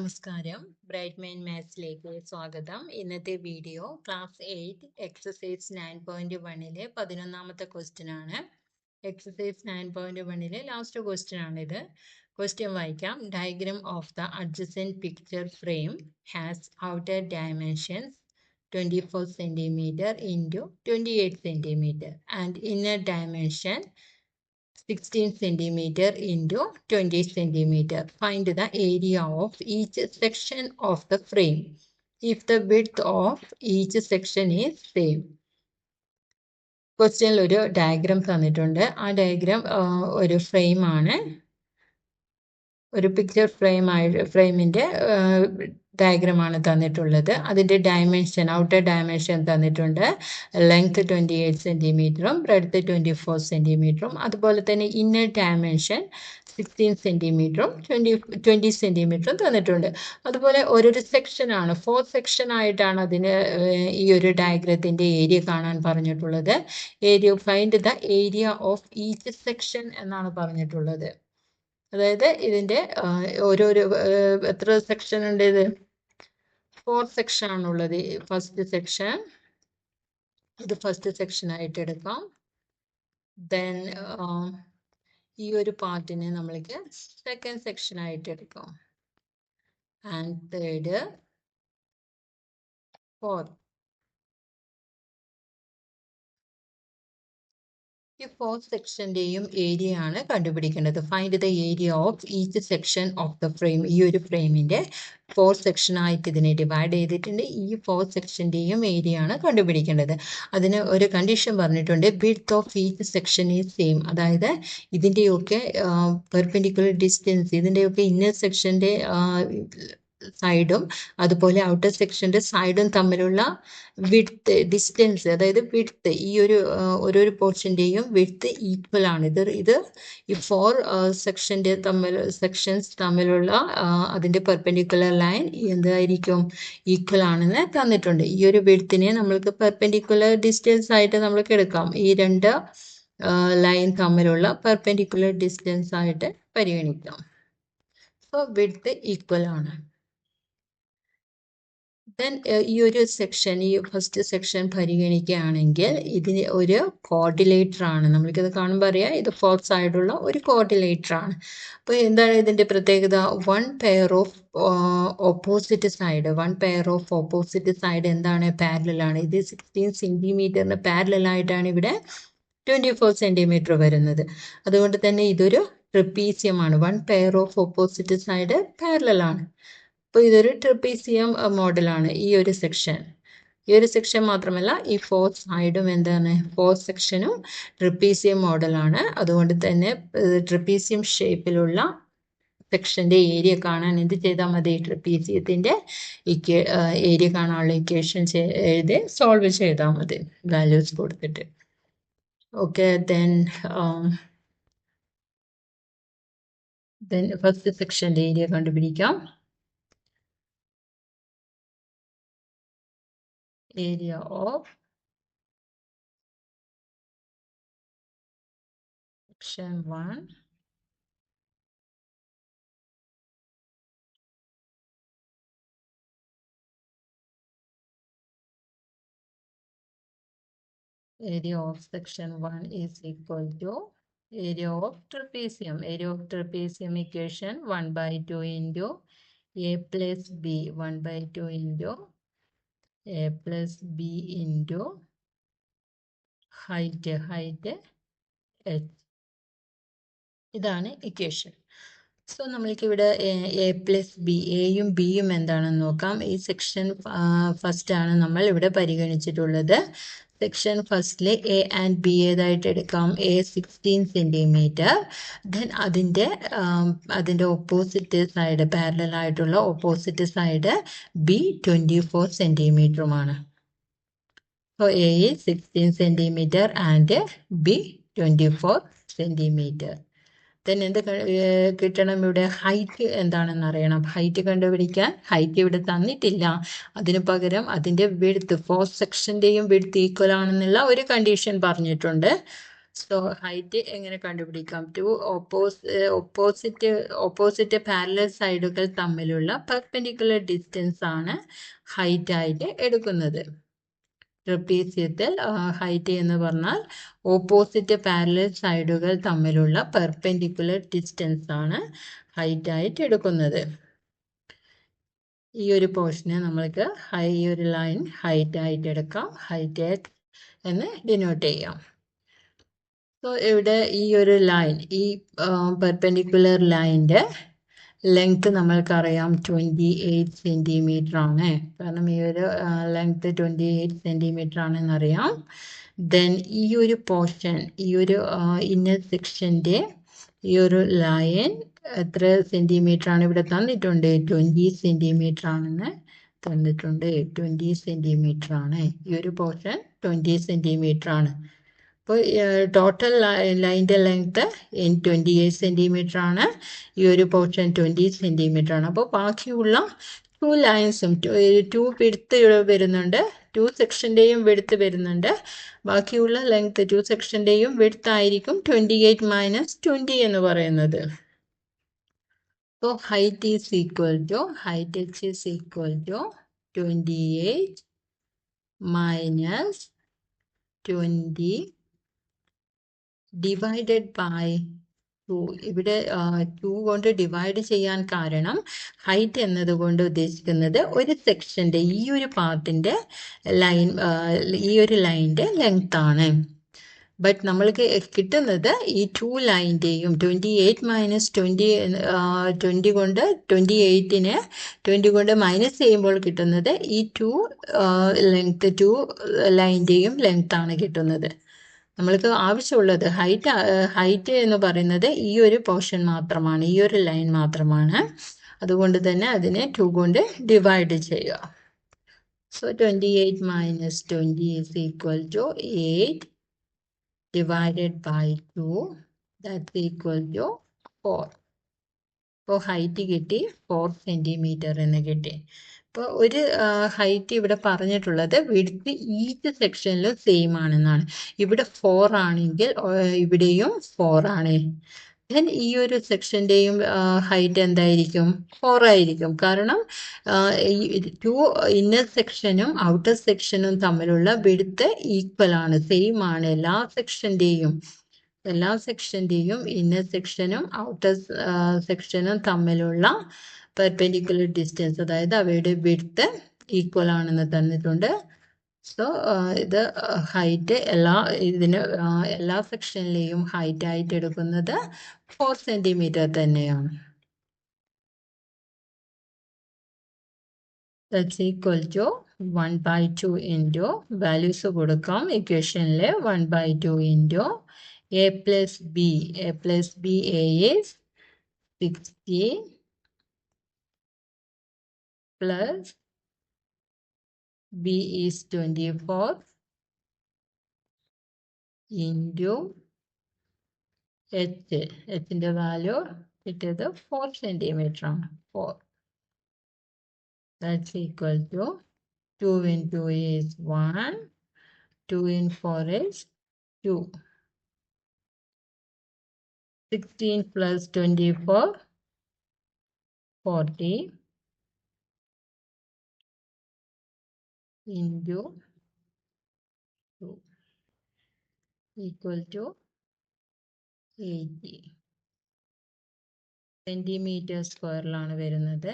നമസ്കാരം. Bright mind മാത്സിലേക്ക് സ്വാഗതം. ഇന്നത്തെ വീഡിയോ ക്ലാസ് 8 എക്സസൈസ് 9.1-ലെ 11ാമത്തെ ക്വസ്റ്റ്യൻ ആണ്. എക്സസൈസ് 9.1-ലെ ലാസ്റ്റ് ക്വസ്റ്റ്യൻ ആണിത്. ക്വസ്റ്റ്യൻ വായിക്കാം. Diagram of the adjacent picture frame has outer dimensions 24 cm into 28 cm and inner dimension 16 cm into 20 cm. Find the area of each section of the frame if the width of each section is same. ക്വസ്റ്റ്യനിൽ ഒരു diagram തന്നിട്ടുണ്ട്. ആ diagram ഒരു ഫ്രെയിമാണ്, ഒരു picture ഫ്രെയിമിൻ്റെ ഡയഗ്രമാണ് തന്നിട്ടുള്ളത്. അതിൻ്റെ dimension, outer dimension തന്നിട്ടുണ്ട്. Length 28 സെൻറ്റിമീറ്ററും breadth 24 സെൻറ്റിമീറ്ററും, അതുപോലെ തന്നെ ഇന്നർ ഡയമെൻഷൻ 16 സെൻറ്റിമീറ്ററും 20 സെൻറ്റിമീറ്ററും തന്നിട്ടുണ്ട്. അതുപോലെ ഓരോരു സെക്ഷനാണ്, 4 സെക്ഷനായിട്ടാണ് അതിന് ഈ ഒരു ഡയഗ്രത്തിൻ്റെ ഏരിയ കാണാൻ പറഞ്ഞിട്ടുള്ളത്. Find the area of each section എന്നാണ് പറഞ്ഞിട്ടുള്ളത്. അതായത് ഇതിൻ്റെ ഓരോരോ എത്ര സെക്ഷൻ ഉണ്ട്? ഇത് 4 സെക്ഷൻ ആണുള്ളത്. ഫസ്റ്റ് സെക്ഷൻ, ഇത് ഫസ്റ്റ് സെക്ഷൻ ആയിട്ട് എടുക്കാം. ദെൻ ഈ ഒരു പാർട്ടിനെ നമ്മൾക്ക് സെക്കൻഡ് സെക്ഷൻ ആയിട്ട് എടുക്കാം. And third, fourth. ഈ 4 സെക്ഷൻ്റെയും ഏരിയ ആണ് കണ്ടുപിടിക്കേണ്ടത്. Find the area of each section of the frame. ഈ ഒരു ഫ്രെയിമിൻ്റെ 4 സെക്ഷനായിട്ട് ഇതിനെ ഡിവൈഡ് ചെയ്തിട്ടുണ്ട്. ഈ 4 സെക്ഷൻ്റെയും ഏരിയ ആണ് കണ്ടുപിടിക്കേണ്ടത്. അതിന് ഒരു കണ്ടീഷൻ പറഞ്ഞിട്ടുണ്ട്, width of each section is same. അതായത് ഇതിൻ്റെയൊക്കെ പെർപെൻഡിക്കുലർ ഡിസ്റ്റൻസ്, ഇതിൻ്റെയൊക്കെ ഇന്നർ സെക്ഷൻ്റെ സൈഡും അതുപോലെ ഔട്ടർ സെക്ഷൻ്റെ സൈഡും തമ്മിലുള്ള വിഡ്ത്ത്, ഡിസ്റ്റൻസ്, അതായത് വിഡ്ത്ത്, ഈ ഒരു ഓരോരോ പോർഷൻ്റെയും വിഡ്ത്ത് ഈക്വൽ ആണ്. ഇത് ഈ 4 സെക്ഷൻസ് തമ്മിലുള്ള അതിൻ്റെ പെർപെൻഡിക്കുലർ ലൈൻ എന്തായിരിക്കും? ഈക്വൽ ആണെന്ന് തന്നിട്ടുണ്ട്. ഈ ഒരു വിഡ്ത്തിനെ നമ്മൾക്ക് പെർപെൻഡിക്കുലർ ഡിസ്റ്റൻസ് ആയിട്ട് നമ്മൾക്ക് എടുക്കാം. ഈ 2 ലൈൻ തമ്മിലുള്ള പെർപെൻഡിക്കുലർ ഡിസ്റ്റൻസ് ആയിട്ട് പരിഗണിക്കാം. സോ വിഡ്ത്ത് ഈക്വൽ ആണ്. ദെൻ ഈ ഒരു സെക്ഷൻ, ഈ ഫസ്റ്റ് സെക്ഷൻ പരിഗണിക്കുകയാണെങ്കിൽ ഇതിന് ഒരു കോർഡിലേറ്റർ ആണ്. നമ്മൾക്കിത് കാണുമ്പോൾ അറിയാം, ഇത് 4 സൈഡുള്ള ഒരു കോർഡിലേറ്റർ ആണ്. അപ്പോൾ എന്താണ് ഇതിൻ്റെ പ്രത്യേകത? 1 പെയർ ഓഫ് ഓപ്പോസിറ്റ് സൈഡ് എന്താണ്? പാരലലാണ്. ഇത് 16 സെൻറ്റിമീറ്ററിന് പാരലായിട്ടാണ് ഇവിടെ 24 സെൻറ്റിമീറ്റർ വരുന്നത്. അതുകൊണ്ട് തന്നെ ഇതൊരു ട്രപ്പീസിയമാണ്. 1 പെയർ ഓഫ് ഓപ്പോസിറ്റ് സൈഡ് പാരലാണ്. അപ്പോൾ ഇതൊരു ട്രപ്പീസിയം മോഡലാണ് ഈ ഒരു സെക്ഷൻ. ഈ ഒരു സെക്ഷൻ മാത്രമല്ല, ഈ 4 സൈഡും എന്താണ്? 4 സെക്ഷനും ട്രപ്പീസിയം മോഡലാണ്. അതുകൊണ്ട് തന്നെ ട്രപ്പീസിയം ഷേപ്പിലുള്ള സെക്ഷൻ്റെ ഏരിയ കാണാൻ എന്ത് ചെയ്താൽ മതി? ട്രപ്പീസിയത്തിൻ്റെ ഏരിയ കാണാനുള്ള ഇക്വേഷൻ എഴുതി സോൾവ് ചെയ്താൽ മതി, വാല്യൂസ് കൊടുത്തിട്ട്. ഓക്കെ, ദെൻ ഫസ്റ്റ് സെക്ഷൻ്റെ ഏരിയ കണ്ടുപിടിക്കാം. Area of section 1 area of section 1 is equal to area of trapezium. Area of trapezium equation 1/2 into a plus b, 1/2 into a plus b into height h. ഇതാണ് equation. So നമ്മൾക്കിവിടെ A plus B, എയും ബിയും എന്താണെന്ന് നോക്കാം. ഈ section first ആണ് നമ്മൾ ഇവിടെ പരിഗണിച്ചിട്ടുള്ളത്. സെക്ഷൻ ഫസ്റ്റിലെ എ ആൻഡ് ബി ഏതായിട്ട് എടുക്കാം? എ 16 സെൻറ്റിമീറ്റർ, ദെൻ അതിൻ്റെ ഓപ്പോസിറ്റ് സൈഡ്, പാരലായിട്ടുള്ള ഓപ്പോസിറ്റ് സൈഡ് ബി 24 സെൻറ്റിമീറ്ററുമാണ്. So A 16 centimetre and B 24 centimetre. Then എന്ത് കിട്ടണം? ഇവിടെ ഹൈറ്റ് എന്താണെന്ന് അറിയണം. ഹൈറ്റ് കണ്ടുപിടിക്കാൻ ഹൈറ്റ് ഇവിടെ തന്നിട്ടില്ല. അതിന് പകരം അതിൻ്റെ വിഡ്ത്ത്, 4 സെക്ഷൻ്റെയും വിഡ്ത്ത് ഈക്വൽ ആണെന്നുള്ള ഒരു കണ്ടീഷൻ പറഞ്ഞിട്ടുണ്ട്. സോ ഹൈറ്റ് എങ്ങനെ കണ്ടുപിടിക്കാം? ടു ഓപ്പോസിറ്റ് പാരലൽ സൈഡുകൾ തമ്മിലുള്ള പെർപെൻഡിക്കുലർ ഡിസ്റ്റൻസ് ആണ് ഹൈറ്റ് ആയിട്ട് എടുക്കുന്നത്. ട്രപ്പീസ് ചെയ്താൽ ഹൈറ്റ് എന്ന് പറഞ്ഞാൽ ഓപ്പോസിറ്റ് പാരലൽ സൈഡുകൾ തമ്മിലുള്ള പെർപെൻഡിക്കുലർ ഡിസ്റ്റൻസ് ആണ് ഹൈറ്റ് ആയിട്ട് എടുക്കുന്നത്. ഈ ഒരു പോർഷനെ നമ്മൾക്ക് ഈ ഒരു ലൈൻ ഹൈറ്റ് ആയിട്ട് എടുക്കാം. ഹൈറ്റ് എന്ന് ഡിനോട്ട് ചെയ്യാം. സോ ഇവിടെ ഈ ഒരു ലൈൻ, ഈ പെർപെൻഡിക്കുലർ ലൈൻ്റെ ലെങ്ത് നമ്മൾക്കറിയാം 28 സെൻറ്റിമീറ്റർ ആണ്. കാരണം ഈ ഒരു ലെങ്ത് 28 സെൻറ്റിമീറ്റർ ആണെന്നറിയാം. ദെൻ ഈ ഒരു പോർഷൻ, ഈ ഒരു ഇന്നർ സെക്ഷൻ്റെ ഈ ഒരു ലൈൻ എത്ര സെൻറ്റിമീറ്റർ ആണ് ഇവിടെ തന്നിട്ടുണ്ട്? 20 സെൻറ്റിമീറ്റർ ആണെന്ന് തന്നിട്ടുണ്ട്. 20 സെൻറ്റിമീറ്റർ ആണ്. ഈ ഒരു പോർഷൻ 20 സെൻറ്റിമീറ്റർ ആണ്. അപ്പോൾ ടോട്ടൽ ലൈൻ്റെ ലെങ്ത് 28 സെൻറ്റിമീറ്റർ ആണ്. ഈ ഒരു പോർഷൻ 20 സെൻറ്റിമീറ്റർ ആണ്. അപ്പോൾ ബാക്കിയുള്ള 2 ലൈൻസും 2 വിഡ്ത്ത് വരുന്നുണ്ട്, 2 സെക്ഷൻ്റെയും വിഡ്ത്ത് വരുന്നുണ്ട്. ബാക്കിയുള്ള ലെങ്ത് 2 സെക്ഷൻ്റെയും വിഡ്ത്ത് ആയിരിക്കും 28 മൈനസ് 20 എന്ന് പറയുന്നത്. അപ്പോൾ height is equal to, height h is equal to 28 minus 20 divided by 2. ഇവിടെ 2 കൊണ്ട് ഡിവൈഡ് ചെയ്യാൻ കാരണം ഹൈറ്റ് എന്നതുകൊണ്ട് ഉദ്ദേശിക്കുന്നത് ഒരു സെക്ഷൻ്റെ ഈ ഒരു പാർട്ടിൻ്റെ ലൈൻ, ഈ ഒരു ലൈൻ്റെ ലെങ്ത് ആണ്. ബട്ട് നമ്മൾക്ക് കിട്ടുന്നത് ഈ 2 ലൈൻ്റെയും 28 മൈനസ് 20 കൊണ്ട് 28നെ 20 കൊണ്ട് മൈനസ് ചെയ്യുമ്പോൾ കിട്ടുന്നത് ഈ 2 ലൈൻ്റെയും ലെങ്ത് ആണ് കിട്ടുന്നത്. നമ്മൾക്ക് ആവശ്യമുള്ളത് ഹൈറ്റ് എന്ന് പറയുന്നത് ഈ ഒരു പോർഷൻ മാത്രമാണ്, ഈ ഒരു ലൈൻ മാത്രമാണ്. അതുകൊണ്ട് തന്നെ അതിനെ 2 കൊണ്ട് ഡിവൈഡ് ചെയ്യുക. So 28 minus 20 is equal to 8 divided by 2, that's equal to 4. അപ്പോൾ ഹൈറ്റ് കിട്ടി 4 സെൻറ്റിമീറ്റർ എന്ന് കിട്ടി. അപ്പോൾ ഒരു ഹൈറ്റ് ഇവിടെ പറഞ്ഞിട്ടുള്ളത് വിഡ്ത്ത് ഈച്ച് സെക്ഷനിലും സെയിം ആണെന്നാണ്. ഇവിടെ 4 ആണെങ്കിൽ ഇവിടെയും 4 ആണ്. ദെൻ ഈ ഒരു സെക്ഷൻ്റെയും ഹൈറ്റ് എന്തായിരിക്കും? 4 ആയിരിക്കും. കാരണം 2 ഇന്നർ സെക്ഷനും ഔട്ടർ സെക്ഷനും തമ്മിലുള്ള വിഡ്ത്ത് ഈക്വൽ ആണ്, സെയിം ആണ്. എല്ലാ സെക്ഷൻ്റെയും ഇന്നർ സെക്ഷനും ഔട്ടർ സെക്ഷനും തമ്മിലുള്ള പെർപെൻഡിക്കുലർ ഡിസ്റ്റൻസ്, അതായത് അവയുടെ വിഡ്ത്ത് ഈക്വൽ ആണെന്ന് തന്നിട്ടുണ്ട്. സോ ഇത് ഹൈറ്റ് എല്ലാ സെക്ഷനിലെയും ഹൈറ്റ് ആയിട്ട് എടുക്കുന്നത് 4 സെൻറ്റിമീറ്റർ തന്നെയാണ്. That's equal to 1/2 into values കൊടുക്കാം ഇക്വേഷനിൽ. 1/2 into a plus b. A is 60 plus b is 24 into hന്റെ value കിട്ടിയത് 4 സെൻറ്റിമീറ്റർ ആണ്. 4. That's equal to 2 into is 1, 2 in 4 is 2. 16 plus 24, 40 into 2 equal to 80 centimetre സ്ക്വയറിലാണ് വരുന്നത്.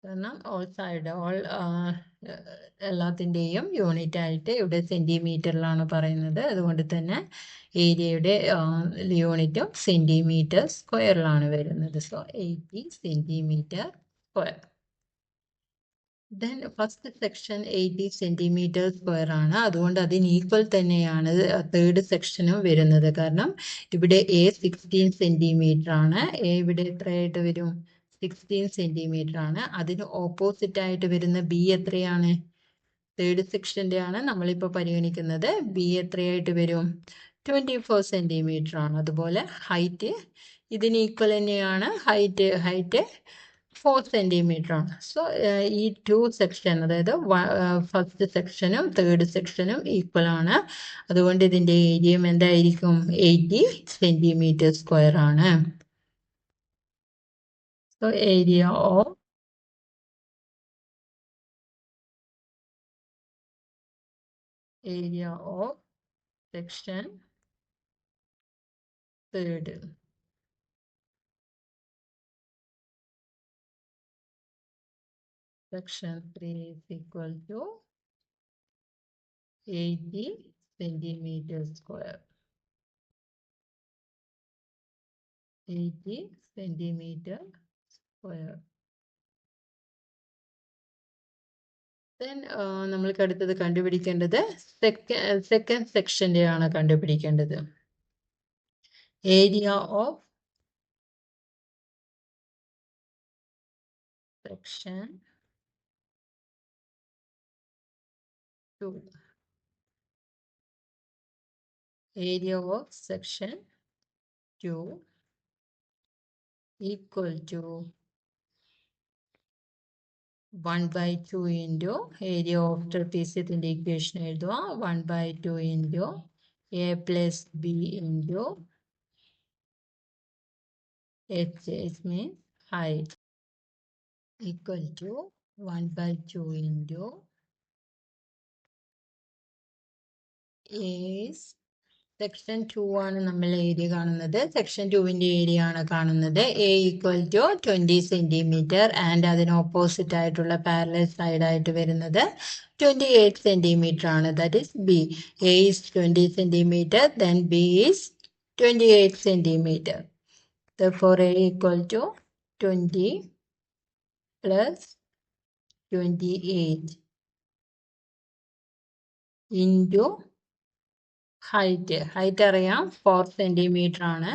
കാരണം എല്ലാത്തിൻ്റെയും യൂണിറ്റ് ആയിട്ട് ഇവിടെ സെൻറ്റിമീറ്ററിലാണ് പറയുന്നത്. അതുകൊണ്ട് തന്നെ ഏരിയയുടെ യൂണിറ്റും സെൻറ്റിമീറ്റർ സ്ക്വയറിലാണ് വരുന്നത്. So 80 centimetre square. Then first section 80 centimetre square ആണ്. അതുകൊണ്ട് അതിന് ഈക്വൽ തന്നെയാണ് തേർഡ് സെക്ഷനും വരുന്നത്. കാരണം ഇവിടെ A 16 സെൻറ്റിമീറ്റർ ആണ്. ഇവിടെ എത്രയായിട്ട് വരും? 16 സെൻറ്റിമീറ്റർ ആണ്. അതിന് ഓപ്പോസിറ്റ് ആയിട്ട് വരുന്ന B എത്രയാണ്? തേർഡ് സെക്ഷൻ്റെ ആണ് നമ്മളിപ്പോൾ പരിഗണിക്കുന്നത്. B എത്രയായിട്ട് വരും? 24 സെൻറ്റിമീറ്റർ ആണ്. അതുപോലെ ഹൈറ്റ് ഇതിന് ഈക്വൽ തന്നെയാണ്. ഹൈറ്റ് 4 സെൻറ്റിമീറ്റർ ആണ്. സോ ഈ 2 സെക്ഷൻ, അതായത് ഫസ്റ്റ് സെക്ഷനും തേർഡ് സെക്ഷനും ഈക്വൽ ആണ്. അതുകൊണ്ട് ഇതിൻ്റെ ഏരിയയും എന്തായിരിക്കും? 80 സെൻറ്റിമീറ്റർ സ്ക്വയർ ആണ്. So area of section third. Section 3 is equal to 80 centimeter square. 80 centimeter square. Then നമ്മൾക്ക് അടുത്തത് കണ്ടുപിടിക്കേണ്ടത് സെക്കൻഡ് സെക്ഷൻ്റെ ആണ് കണ്ടുപിടിക്കേണ്ടത്. Area of section 2. Area of section 2 equal to 1/2 into area of trapeziumത്തിന്റെ equation എഴുതുക. 1/2 into a plus b into h means height equal to 1/2 into is section 2 ആണ് നമ്മൾ area കാണുന്നത്. Section 2വിൻ്റെ area ആണ് കാണുന്നത്. A equal to 20 centimetre and അതിന് opposite ആയിട്ടുള്ള parallel സൈഡായിട്ട് വരുന്നത് 28 സെൻറ്റിമീറ്റർ ആണ്. That is B. A is 20 centimetre, then B is 28 centimetre. Therefore A equal to 20 plus 28 into height അറിയാം 4 സെൻറ്റിമീറ്റർ ആണ്.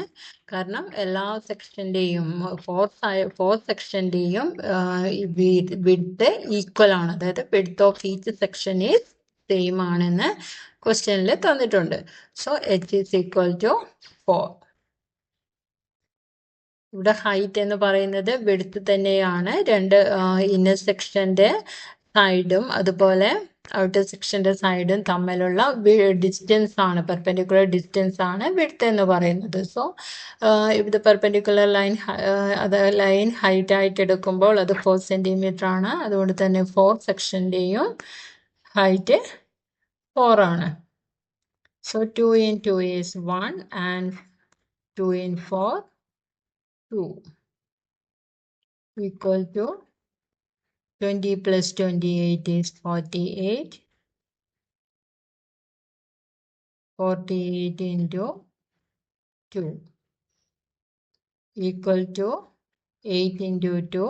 കാരണം എല്ലാ സെക്ഷൻ്റെയും 4 സെക്ഷൻ്റെയും വിഡ്ത്ത് ഈക്വൽ ആണ്. അതായത് width of each section is same ആണെന്ന് ക്വസ്റ്റ്യനിൽ തന്നിട്ടുണ്ട്. So h is equal to 4. ഇവിടെ ഹൈറ്റ് എന്ന് പറയുന്നത് വിഡ്ത്ത് തന്നെയാണ്. രണ്ട് ഇന്നർ സെക്ഷൻ്റെ സൈഡും അതുപോലെ ഔട്ടർ സെക്ഷൻ്റെ സൈഡും തമ്മിലുള്ള ഡിസ്റ്റൻസ് ആണ്, പെർപെൻഡിക്കുലർ ഡിസ്റ്റൻസ് ആണ് വിഡ്ത്ത് എന്ന് പറയുന്നത്. സോ ഇത് പെർപെൻഡിക്കുലർ ലൈൻ ഹൈറ്റ് ആയിട്ട് എടുക്കുമ്പോൾ അത് 4 സെൻറ്റിമീറ്റർ ആണ്. അതുകൊണ്ട് തന്നെ 4 സെക്ഷൻ്റെയും ഹൈറ്റ് 4 ആണ്. So 2 in 2 is 1 and 2 in 4 2 equal to 20 plus 28 is 48. 48 into 2 equal to 8 into 2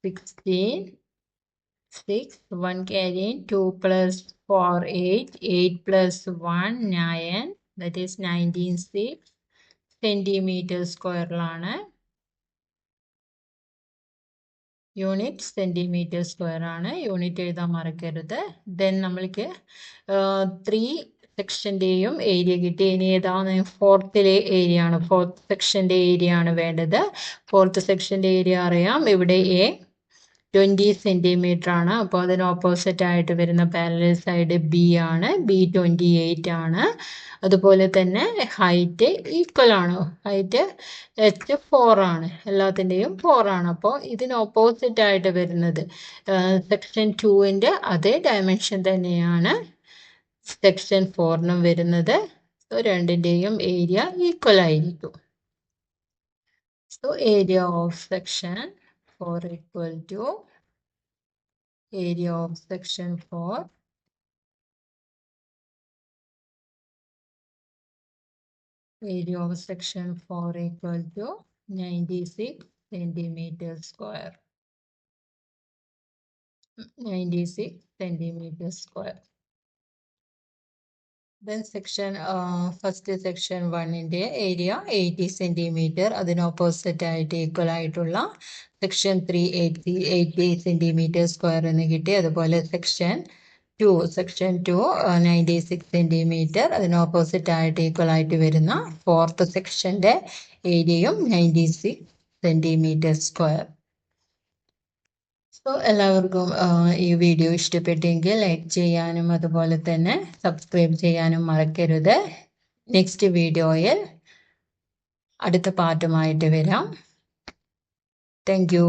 16. 6 1 carrying 2 plus 4 8. 8 plus 1 9. That is 19 centimetre സ്ക്വയറിലാണ്. യൂണിറ്റ് സെൻറ്റിമീറ്റർ സ്ക്വയർ ആണ്. യൂണിറ്റ് എഴുതാൻ മറക്കരുത്. ദെൻ നമ്മൾക്ക് 3 സെക്ഷൻ്റെയും ഏരിയ കിട്ടി. ഇനി ഏതാണ്? ഫോർത്തിലെ ഏരിയ ആണ്. 4th സെക്ഷൻ്റെ ഏരിയ ആണ് വേണ്ടത്. 4th സെക്ഷൻ്റെ ഏരിയ അറിയാം. ഇവിടെ എ 20 സെൻറ്റിമീറ്റർ ആണ്. അപ്പോൾ അതിന് ഓപ്പോസിറ്റ് ആയിട്ട് വരുന്ന പാരലൽ സൈഡ് ബി ആണ്. ബി 28 ആണ്. അതുപോലെ തന്നെ ഹൈറ്റ് ഈക്വൽ ആണ്. ഹൈറ്റ് എച്ച് 4 ആണ്. എല്ലാത്തിൻ്റെയും 4 ആണ്. അപ്പോൾ ഇതിന് ഓപ്പോസിറ്റ് ആയിട്ട് വരുന്നത് സെക്ഷൻ 2വിൻ്റെ അതേ ഡയമെൻഷൻ തന്നെയാണ് സെക്ഷൻ 4നും വരുന്നത്. സോ രണ്ടിൻ്റെയും ഏരിയ ഈക്വൽ ആയിരിക്കും. So area of section 4 equal to area of section 4 area of section 4 equal to 96 centimeter square. 96 centimeter square. Then section first section 1ൻ്റെ ഏരിയ 80 സെൻറ്റിമീറ്റർ. അതിന് opposite ആയിട്ട് equal ആയിട്ടുള്ള section 3 80 centimetre square എന്ന് കിട്ടി. അതുപോലെ section 2 96 centimetre. അതിന് opposite ആയിട്ട് equal ആയിട്ട് വരുന്ന 4th സെക്ഷൻ്റെ ഏരിയയും 96 സെൻറ്റിമീറ്റർ സ്ക്വയർ. അപ്പോൾ എല്ലാവർക്കും ഈ വീഡിയോ ഇഷ്ടപ്പെട്ടെങ്കിൽ ലൈക്ക് ചെയ്യാനും അതുപോലെ തന്നെ സബ്സ്ക്രൈബ് ചെയ്യാനും മറക്കരുത്. നെക്സ്റ്റ് വീഡിയോയിൽ അടുത്ത പാർട്ടുമായിട്ട് വരാം. Thank you.